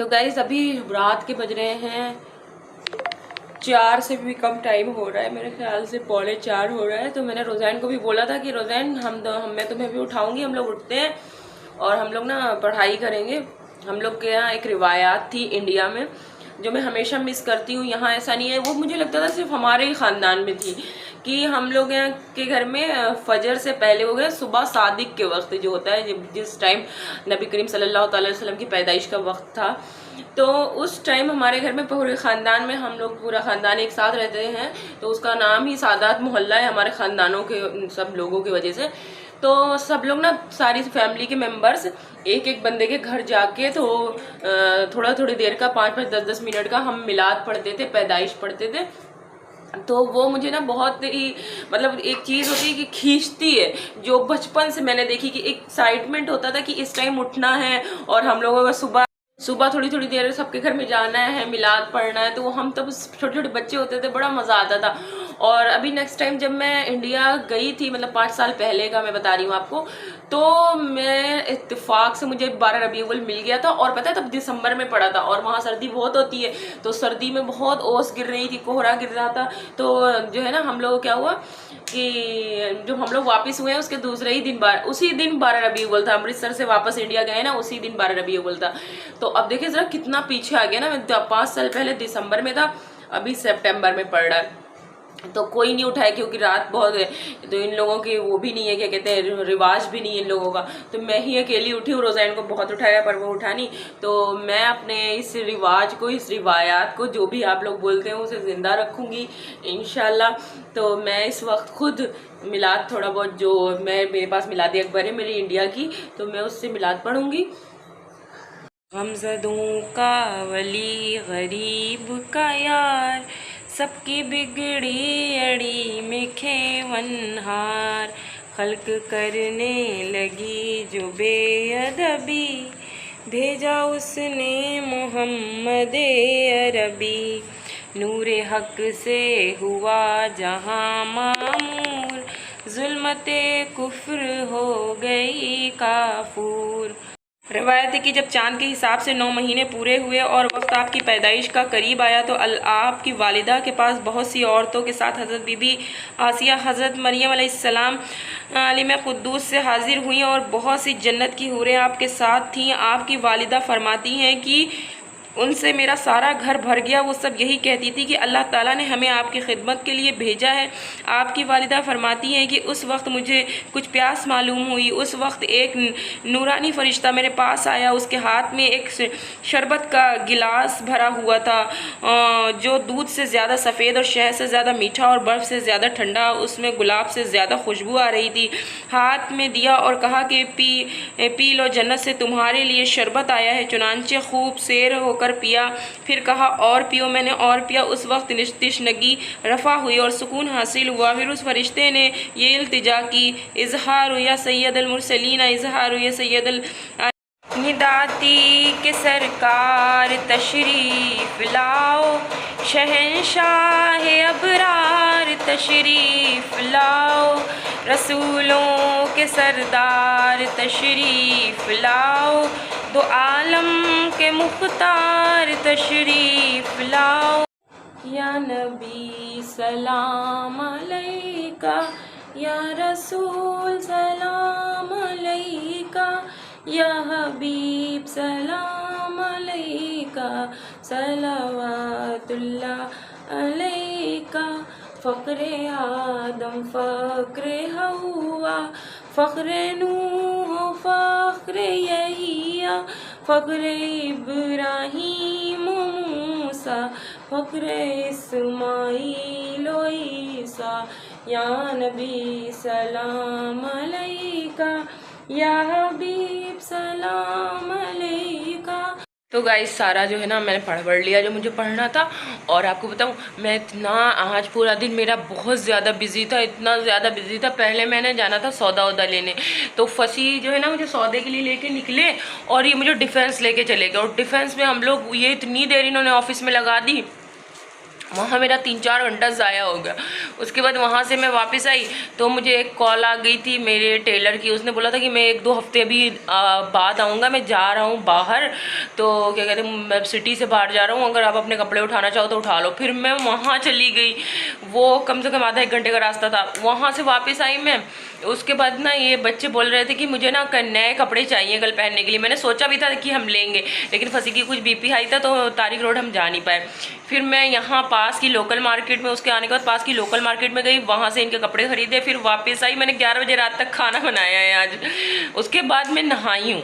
तो गाइस अभी रात के बज रहे हैं 4 से भी कम टाइम हो रहा है, मेरे ख्याल से 3:45 हो रहा है। तो मैंने रोज़ैन को भी बोला था कि रोज़ैन मैं तुम्हें भी उठाऊंगी, हम लोग उठते हैं और हम लोग ना पढ़ाई करेंगे। हम लोग के यहाँ एक रिवायात थी इंडिया में जो मैं हमेशा मिस करती हूँ। यहाँ ऐसा नहीं है, वो मुझे लगता था सिर्फ हमारे ही ख़ानदान में थी कि हम लोग यहाँ के घर में फजर से पहले हो गए सुबह सादिक के वक्त जो होता है, जिस टाइम नबी करीम सल्लल्लाहु अलैहि वसल्लम की पैदाइश का वक्त था, तो उस टाइम हमारे घर में पूरे ख़ानदान में हम लोग पूरा ख़ानदान एक साथ रहते हैं। तो उसका नाम ही सादात मोहल्ला है हमारे ख़ानदानों के सब लोगों की वजह से। तो सब लोग ना सारी फैमिली के मेंबर्स एक एक बंदे के घर जाके तो थोड़ी देर का 5-5 10-10 मिनट का हम मिलाद पढ़ते थे, पैदाइश पढ़ते थे। तो वो मुझे ना बहुत ही मतलब एक चीज़ होती है कि खींचती है, जो बचपन से मैंने देखी कि एक एक्साइटमेंट होता था कि इस टाइम उठना है और हम लोगों का सुबह थोड़ी देर सबके घर में जाना है, मिलाद पढ़ना है। तो हम तब छोटे छोटे बच्चे होते थे, बड़ा मज़ा आता था। और अभी नेक्स्ट टाइम जब मैं इंडिया गई थी, मतलब 5 साल पहले का मैं बता रही हूँ आपको, तो मैं इत्तेफाक से मुझे 12 रबी अव्वल मिल गया था। और पता है तब दिसंबर में पड़ा था और वहाँ सर्दी बहुत होती है, तो सर्दी में बहुत ओस गिर रही थी, कोहरा गिर रहा था। तो जो है ना हम लोग क्या हुआ कि जब हम लोग वापस हुए हैं उसके दूसरे ही दिन उसी दिन 12 रबी अव्वल था। अमृतसर से वापस इंडिया गए ना, उसी दिन 12 रबी अव्वल था। तो अब देखिए जरा कितना पीछे आ गया ना, मैं 5 साल पहले दिसंबर में था, अभी सितंबर में पड़ रहा है। तो कोई नहीं उठाए क्योंकि रात बहुत है, तो इन लोगों की वो भी नहीं है, क्या कहते हैं, रिवाज भी नहीं है इन लोगों का। तो मैं ही अकेली उठी हूँ, रोज़ैन को बहुत उठाया पर वो उठा नहीं। तो मैं अपने इस रिवाज को, इस रिवायात को, जो भी आप लोग बोलते हैं, उसे ज़िंदा रखूँगी इंशाल्लाह। तो मैं इस वक्त खुद मिलाद थोड़ा बहुत, जो मेरे पास मिलाद अकबर है मेरी इंडिया की, तो मैं उससे मिलाद पढ़ूँगी। गमज़दों का वली गरीब का यार, सबकी बिगड़ी अड़ी में खेवनहार, खल्क करने लगी जो बेअदबी, भेजा उसने मोहम्मद अरबी, नूरे हक से हुआ जहाँ मामूर, जुल्मते कुफ्र हो गई काफूर। रवायत है कि जब चांद के हिसाब से 9 महीने पूरे हुए और वक्त आपकी पैदाइश का करीब आया, तो आपकी वालिदा के पास बहुत सी औरतों के साथ हज़रत बीबी आसिया, हज़रत मरियम अलैहिस्सलाम आलिम कुद्दूस से हाजिर हुई और बहुत सी जन्नत की हूरें आपके साथ थीं। आपकी वालिदा फरमाती हैं कि उनसे मेरा सारा घर भर गया। वो सब यही कहती थी कि अल्लाह ताला ने हमें आपकी खिदमत के लिए भेजा है। आपकी वालिदा फरमाती हैं कि उस वक्त मुझे कुछ प्यास मालूम हुई। उस वक्त एक नूरानी फ़रिश्ता मेरे पास आया, उसके हाथ में एक शरबत का गिलास भरा हुआ था जो दूध से ज़्यादा सफ़ेद और शहद से ज़्यादा मीठा और बर्फ़ से ज़्यादा ठंडा, उसमें गुलाब से ज़्यादा खुशबू आ रही थी। हाथ में दिया और कहा कि पी लो, जन्नत से तुम्हारे लिए शरबत आया है। चुनांचे खूब सैर होकर पिया। फिर कहा और पियो, मैंने और पिया। उस वक्त तिश्नगी रफ़ा हुई और सुकून हासिल हुआ। फिर उस फरिश्ते ने ये इल्तिजा की, इज़हार या सैयदुल मुरसलीन, इज़हार या सैयदुल निदाती के सरकार तशरीफ़ लाओ, शहंशाह अबरार तशरीफ़ लाओ, रसूलों के सरदार तशरीफ़ लाओ, दो आलम के मुख्तार तशरीफ़ लाओ। या नबी सलाम अलैका, या रसूल सलाम अलैका, या हबीब सलाम अलैका, सलावतुल्लाह अलैका, फ़ख्रे आदम फ़ख्रे हव्वा, फ़ख्रे नूह फ़ख्रे यहिया, फ़ख्रे इब्राहीम मूसा, फ़ख्रे इस्माईल व ईसा, या नबी सलाम अलैका, या हबीब सलाम अलैका। तो गाइस सारा जो है ना मैंने पढ़ लिया जो मुझे पढ़ना था। और आपको बताऊँ, मैं इतना आज पूरा दिन मेरा बहुत ज़्यादा बिजी था, इतना ज़्यादा बिजी था। पहले मैंने जाना था सौदा वौदा लेने, तो फसी जो है ना मुझे सौदे के लिए लेके निकले और ये मुझे डिफेंस लेके चले गए। और डिफेंस में हम लोग ये इतनी देर इन्होंने ऑफिस में लगा दी, वहाँ मेरा 3-4 घंटा ज़ाया हो गया। उसके बाद वहाँ से मैं वापस आई तो मुझे एक कॉल आ गई थी मेरे टेलर की। उसने बोला था कि मैं 1-2 हफ्ते अभी बाद आऊँगा, मैं जा रहा हूँ बाहर, तो क्या कहते हैं मैं सिटी से बाहर जा रहा हूँ, अगर आप अपने कपड़े उठाना चाहो तो उठा लो। फिर मैं वहाँ चली गई, वो कम से कम आधा 1 घंटे का रास्ता था। वहाँ से वापस आई मैं। उसके बाद ना ये बच्चे बोल रहे थे कि मुझे ना नए कपड़े चाहिए कल पहनने के लिए। मैंने सोचा भी था कि हम लेंगे, लेकिन फंसी की कुछ बीपी हाई था तो तारिक रोड हम जा नहीं पाए। फिर मैं यहाँ पास की लोकल मार्केट में, उसके आने के बाद पास की लोकल मार्केट में गई, वहाँ से इनके कपड़े खरीदे, फिर वापस आई। मैंने 11 बजे रात तक खाना बनाया है आज। उसके बाद मैं नहाई हूँ।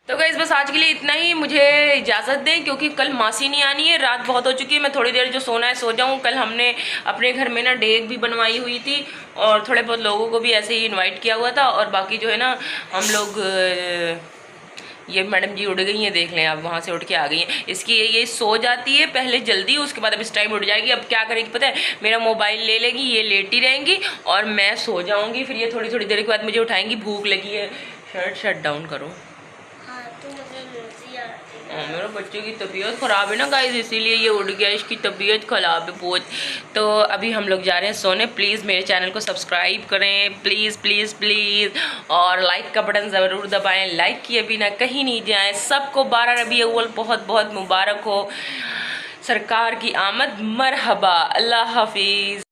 तो गाइस बस आज के लिए इतना ही, मुझे इजाज़त दें क्योंकि कल मासी नहीं आनी है, रात बहुत हो चुकी है। मैं थोड़ी देर जो सोना है सो जाऊँ। कल हमने अपने घर में ना डेग भी बनवाई हुई थी और थोड़े बहुत लोगों को भी ऐसे ही इनवाइट किया हुआ था। और बाकी जो है ना हम लोग ये मैडम जी उठ गई हैं, देख लें आप, वहाँ से उठ के आ गई हैं। इसकी ये सो जाती है पहले जल्दी, उसके बाद अब इस टाइम उठ जाएगी। अब क्या करेगी पता है, मेरा मोबाइल ले लेगी, ये लेटी रहेंगी और मैं सो जाऊँगी। फिर ये थोड़ी थोड़ी देर के बाद मुझे उठाएंगी, भूख लगी है। शट डाउन करो। मेरे बच्चे की तबीयत ख़राब है ना गाइस, इसीलिए ये उठ गया, इसकी तबीयत ख़राब है बहुत। तो अभी हम लोग जा रहे हैं सोने। प्लीज़ मेरे चैनल को सब्सक्राइब करें, प्लीज़ प्लीज़ प्लीज़, और लाइक का बटन ज़रूर दबाएं। लाइक किए बिना कहीं नहीं जाएं। सबको 12 रबीउल अव्वल बहुत बहुत मुबारक हो। सरकार की आमद मरहबा। अल्लाह हाफिज़।